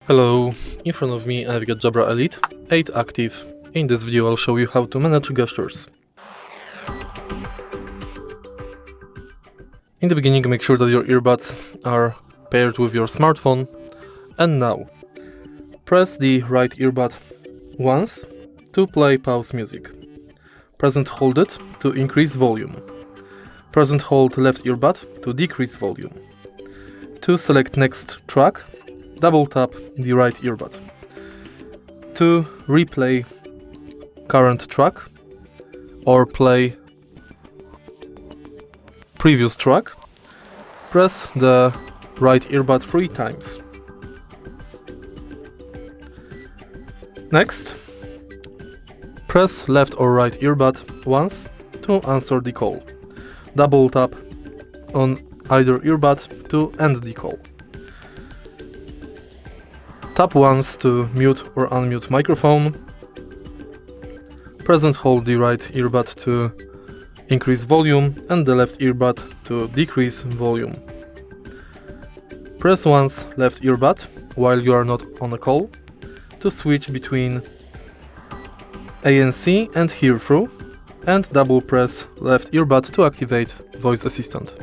Hello, in front of me I've got Jabra Elite 8 active. In this video I'll show you how to manage gestures. In the beginning, make sure that your earbuds are paired with your smartphone, and now press the right earbud once to play pause music. Press and hold it to increase volume. Press and hold left earbud to decrease volume. To select next track, double tap the right earbud. To replay current track or play previous track, press the right earbud 3 times. Next, press left or right earbud once to answer the call. Double tap on either earbud to end the call. Tap once to mute or unmute microphone. Press and hold the right earbud to increase volume and the left earbud to decrease volume. Press once left earbud while you are not on a call to switch between ANC and hear through, and double press left earbud to activate voice assistant.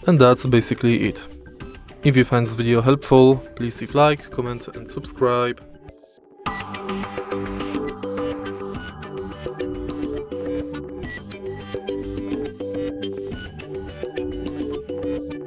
And that's basically it. If you find this video helpful, please leave like, comment and subscribe.